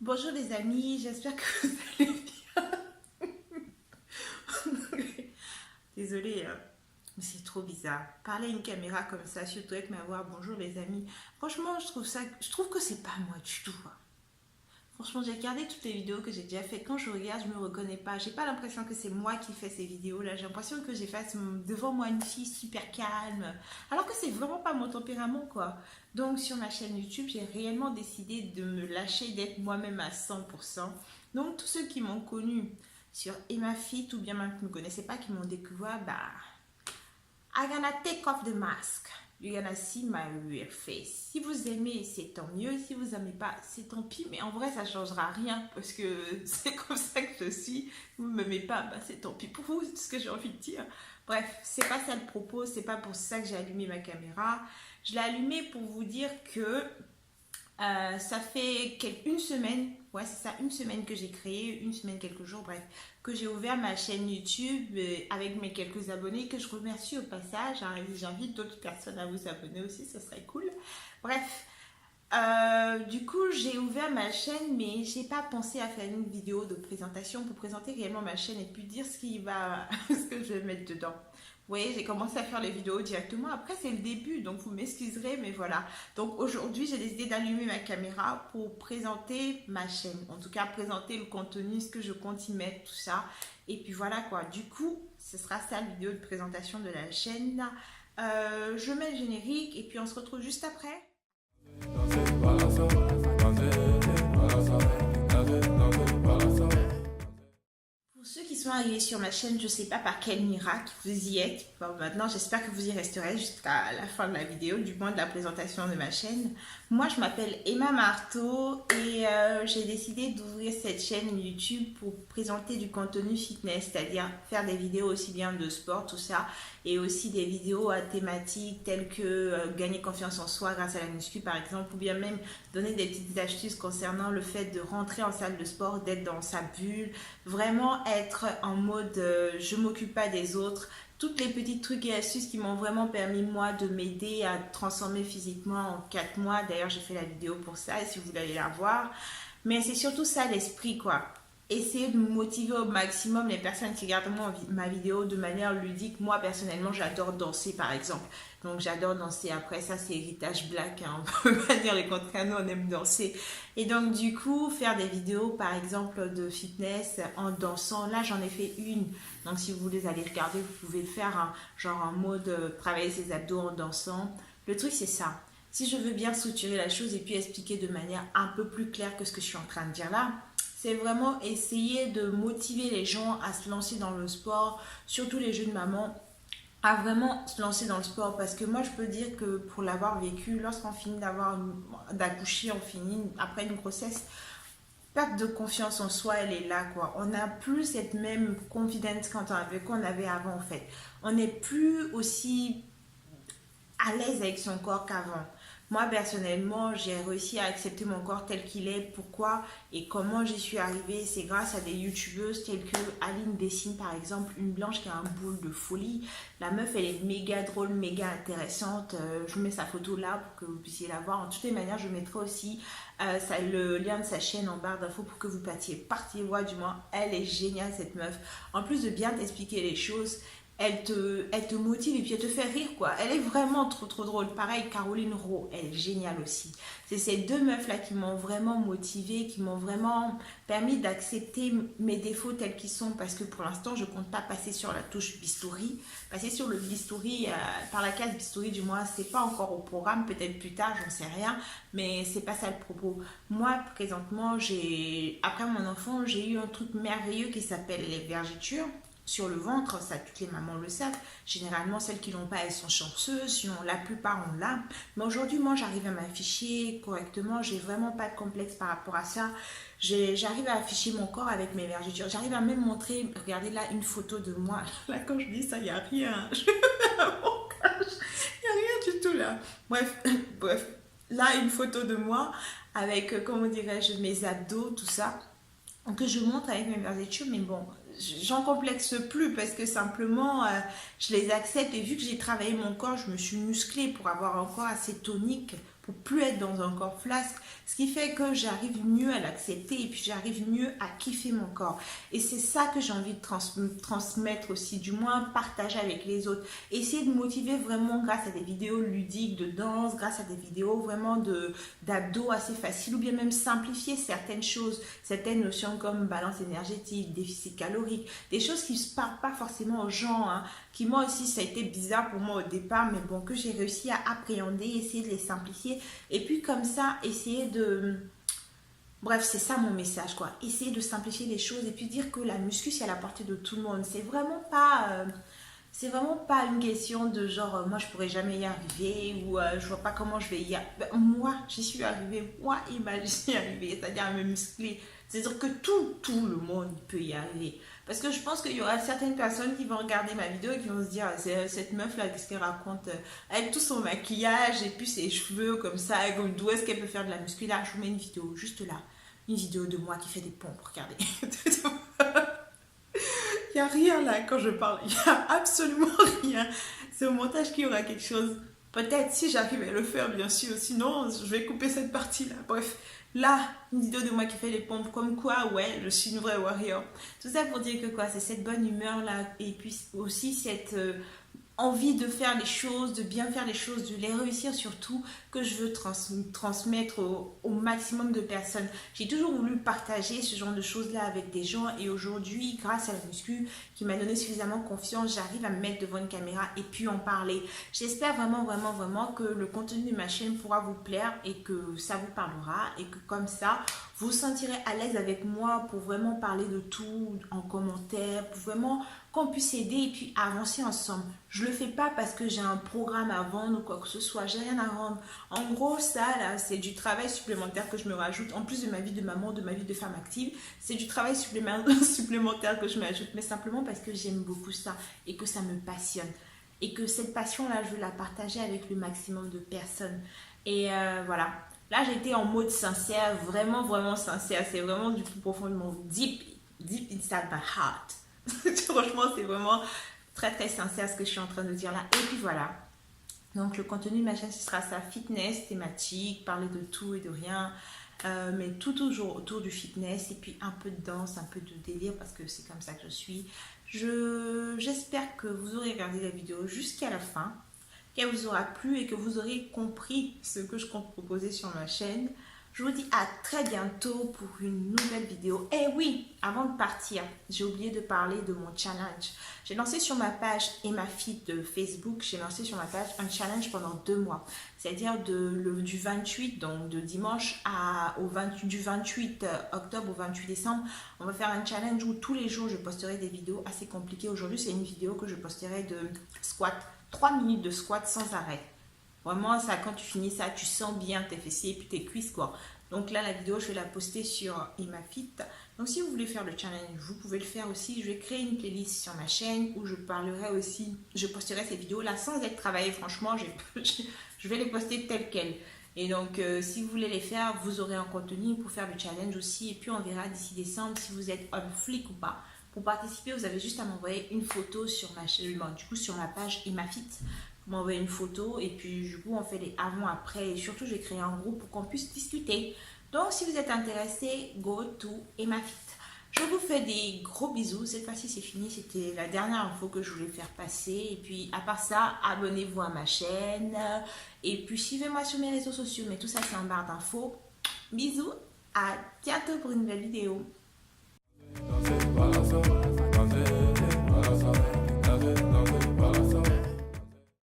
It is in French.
Bonjour les amis, j'espère que vous allez bien. Désolée, mais c'est trop bizarre. Parler à une caméra comme ça, surtout avec ma voix, bonjour les amis. Franchement, je trouve que c'est pas moi du tout, hein. Franchement, j'ai regardé toutes les vidéos que j'ai déjà faites. Quand je regarde, je me reconnais pas. J'ai pas l'impression que c'est moi qui fais ces vidéos-là. J'ai l'impression que j'ai face devant moi une fille super calme. Alors que c'est vraiment pas mon tempérament, quoi. Donc, sur ma chaîne YouTube, j'ai réellement décidé de me lâcher, d'être moi-même à 100%. Donc, tous ceux qui m'ont connue sur Emma Fit ou bien même qui me connaissaient pas, qui m'ont découvert, bah, I'm gonna take off the mask. You're gonna see my real face. Si vous aimez, c'est tant mieux. Si vous n'aimez pas, c'est tant pis. Mais en vrai, ça changera rien parce que c'est comme ça que je suis. Vous ne m'aimez pas, bah c'est tant pis pour vous, c'est ce que j'ai envie de dire. Bref, c'est pas ça le propos. C'est pas pour ça que j'ai allumé ma caméra. Je l'ai allumée pour vous dire que ça fait une semaine, ouais c'est ça, une semaine que j'ai créé, une semaine, quelques jours, bref, que j'ai ouvert ma chaîne YouTube avec mes quelques abonnés que je remercie au passage, hein, et j'invite d'autres personnes à vous abonner aussi, ça serait cool. Bref, du coup j'ai ouvert ma chaîne mais j'ai pas pensé à faire une vidéo de présentation pour présenter réellement ma chaîne et puis dire ce que je vais mettre dedans. Vous voyez, j'ai commencé à faire les vidéos directement. Après, c'est le début, donc vous m'excuserez, mais voilà. Donc aujourd'hui, j'ai décidé d'allumer ma caméra pour présenter ma chaîne. En tout cas, présenter le contenu, ce que je compte y mettre, tout ça. Et puis voilà quoi. Du coup, ce sera ça la vidéo de présentation de la chaîne. Je mets le générique et puis on se retrouve juste après. Pour ceux qui sont arrivés sur ma chaîne, je ne sais pas par quel miracle vous y êtes. Bon, maintenant, j'espère que vous y resterez jusqu'à la fin de la vidéo, du moins de la présentation de ma chaîne. Moi, je m'appelle Emma Marteau et j'ai décidé d'ouvrir cette chaîne YouTube pour présenter du contenu fitness, c'est-à-dire faire des vidéos aussi bien de sport, tout ça, et aussi des vidéos à thématiques telles que gagner confiance en soi grâce à la muscu, par exemple, ou bien même donner des petites astuces concernant le fait de rentrer en salle de sport, d'être dans sa bulle, vraiment être en mode je m'occupe pas des autres, toutes les petites trucs et astuces qui m'ont vraiment permis moi de m'aider à transformer physiquement en 4 mois. D'ailleurs j'ai fait la vidéo pour ça et si vous voulez aller la voir, mais c'est surtout ça l'esprit quoi. Essayer de motiver au maximum les personnes qui regardent ma vidéo de manière ludique. Moi personnellement j'adore danser par exemple, donc j'adore danser. Après ça c'est héritage black, hein. On peut pas dire les contraires, nous on aime danser. Et donc du coup faire des vidéos par exemple de fitness en dansant, là j'en ai fait une, donc si vous voulez aller regarder vous pouvez le faire, hein, genre en mode travailler ses abdos en dansant. Le truc c'est ça, si je veux bien structurer la chose et puis expliquer de manière un peu plus claire que ce que je suis en train de dire là, c'est vraiment essayer de motiver les gens à se lancer dans le sport, surtout les jeunes mamans, à vraiment se lancer dans le sport. Parce que moi, je peux dire que pour l'avoir vécu, lorsqu'on finit d'accoucher, on finit après une grossesse, perte de confiance en soi, elle est là, quoi. On n'a plus cette même confidence qu'on avait avant, en fait. On n'est plus aussi à l'aise avec son corps qu'avant. Moi, personnellement, j'ai réussi à accepter mon corps tel qu'il est. Pourquoi et comment j'y suis arrivée? C'est grâce à des youtubeuses telles que Aline Dessine, par exemple, une blanche qui a un boule de folie. La meuf, elle est méga drôle, méga intéressante. Je vous mets sa photo là pour que vous puissiez la voir. En toutes les manières, je mettrai aussi le lien de sa chaîne en barre d'infos pour que vous partiez voir du moins. Elle est géniale, cette meuf. En plus de bien t'expliquer les choses, elle te motive et puis elle te fait rire quoi. Elle est vraiment trop trop drôle. Pareil, Caroline Rowe, elle est géniale aussi. C'est ces deux meufs là qui m'ont vraiment motivée, qui m'ont vraiment permis d'accepter mes défauts tels qu'ils sont parce que pour l'instant je compte pas passer sur la touche bistouri. Passer sur le bistouri, par la case bistouri du moins, c'est pas encore au programme, peut-être plus tard, j'en sais rien, mais c'est pas ça le propos. Moi présentement, après mon enfant, j'ai eu un truc merveilleux qui s'appelle les vergetures sur le ventre, ça toutes les mamans le savent. Généralement, celles qui l'ont pas, elles sont chanceuses, sinon la plupart ont l'a. Mais aujourd'hui, moi, j'arrive à m'afficher correctement, j'ai vraiment pas de complexe par rapport à ça. J'arrive à afficher mon corps avec mes vergetures. J'arrive à même montrer, regardez là, une photo de moi. Là, quand je dis ça, il n'y a rien. Il n'y a rien du tout là. Bref, bref. Là, une photo de moi avec, comment dirais-je, mes abdos, tout ça que je montre avec mes vergetures, mais bon, j'en complexe plus parce que simplement je les accepte et vu que j'ai travaillé mon corps, je me suis musclée pour avoir un corps assez tonique pour plus être dans un corps flasque, ce qui fait que j'arrive mieux à l'accepter et puis j'arrive mieux à kiffer mon corps. Et c'est ça que j'ai envie de transmettre aussi, du moins partager avec les autres. Essayer de motiver vraiment grâce à des vidéos ludiques de danse, grâce à des vidéos vraiment d'abdos assez faciles, ou bien même simplifier certaines choses, certaines notions comme balance énergétique, déficit calorique, des choses qui ne parlent pas forcément aux gens, hein, qui moi aussi ça a été bizarre pour moi au départ, mais bon, que j'ai réussi à appréhender, essayer de les simplifier, et puis comme ça, essayer de... Bref, c'est ça mon message, quoi. Essayer de simplifier les choses et puis dire que la muscu, c'est à la portée de tout le monde. C'est vraiment pas une question de genre, moi, je pourrais jamais y arriver ou je vois pas comment je vais y arriver. Ben, moi, j'y suis arrivée. Moi, j'y suis arrivée, c'est-à-dire à me muscler. C'est-à-dire que tout le monde peut y arriver. Parce que je pense qu'il y aura certaines personnes qui vont regarder ma vidéo et qui vont se dire, cette meuf-là, qu'est-ce qu'elle raconte avec tout son maquillage et puis ses cheveux comme ça, d'où est-ce qu'elle peut faire de la muscu? Là, je vous mets une vidéo juste là. Une vidéo de moi qui fait des pompes, regardez. Il n'y a rien là quand je parle, il n'y a absolument rien. C'est au montage qu'il y aura quelque chose. Peut-être si j'arrive à le faire, bien sûr. Sinon, je vais couper cette partie-là. Bref, là, une vidéo de moi qui fait les pompes. Comme quoi, ouais, je suis une vraie warrior. Tout ça pour dire que quoi, c'est cette bonne humeur-là. Et puis aussi cette... envie de faire les choses, de bien faire les choses, de les réussir surtout, que je veux transmettre au maximum de personnes. J'ai toujours voulu partager ce genre de choses-là avec des gens et aujourd'hui, grâce à la muscu qui m'a donné suffisamment confiance, j'arrive à me mettre devant une caméra et puis en parler. J'espère vraiment que le contenu de ma chaîne pourra vous plaire et que ça vous parlera et que comme ça, vous vous sentirez à l'aise avec moi pour vraiment parler de tout en commentaire, pour vraiment qu'on puisse aider et puis avancer ensemble. Je le fais pas parce que j'ai un programme à vendre ou quoi que ce soit, j'ai rien à vendre. En gros, ça là, c'est du travail supplémentaire que je me rajoute, en plus de ma vie de maman, de ma vie de femme active, c'est du travail supplémentaire que je m'ajoute, mais simplement parce que j'aime beaucoup ça et que ça me passionne. Et que cette passion-là, je veux la partager avec le maximum de personnes. Et voilà. Là, j'étais en mode sincère, vraiment sincère. C'est vraiment du plus profond de mon deep inside my heart. Franchement, c'est vraiment très sincère ce que je suis en train de dire là. Et puis voilà. Donc, le contenu de ma chaîne, ce sera ça, fitness, thématique, parler de tout et de rien. Mais tout toujours autour du fitness. Et puis un peu de danse, un peu de délire parce que c'est comme ça que je suis. J'espère que vous aurez regardé la vidéo jusqu'à la fin, qu'elle vous aura plu et que vous aurez compris ce que je compte proposer sur ma chaîne. Je vous dis à très bientôt pour une nouvelle vidéo. Et oui, avant de partir, j'ai oublié de parler de mon challenge. J'ai lancé sur ma page EmmaFit de Facebook, j'ai lancé sur ma page un challenge pendant 2 mois. C'est-à-dire du 28, donc de dimanche du 28 octobre au 28 décembre, on va faire un challenge où tous les jours je posterai des vidéos assez compliquées. Aujourd'hui, c'est une vidéo que je posterai de squat, 3 minutes de squat sans arrêt. Vraiment, ça, quand tu finis ça, tu sens bien tes fessiers et puis tes cuisses, quoi. Donc là, la vidéo, je vais la poster sur EmmaFit. Donc si vous voulez faire le challenge, vous pouvez le faire aussi. Je vais créer une playlist sur ma chaîne où je parlerai aussi, je posterai ces vidéos-là sans être travaillées. Franchement, je vais les poster telles quelles. Et donc, si vous voulez les faire, vous aurez un contenu pour faire le challenge aussi. Et puis, on verra d'ici décembre si vous êtes un flic ou pas. Pour participer, vous avez juste à m'envoyer une photo sur ma chaîne, du coup, sur ma page EmmaFit. Vous m'envoyez une photo et puis du coup on fait les avant-après et surtout je vais créer un groupe pour qu'on puisse discuter. Donc si vous êtes intéressé, go to EmmaFit. Je vous fais des gros bisous. Cette fois-ci c'est fini, c'était la dernière info que je voulais faire passer. Et puis à part ça, abonnez-vous à ma chaîne et puis suivez-moi sur mes réseaux sociaux. Mais tout ça c'est en barre d'infos. Bisous, à bientôt pour une nouvelle vidéo.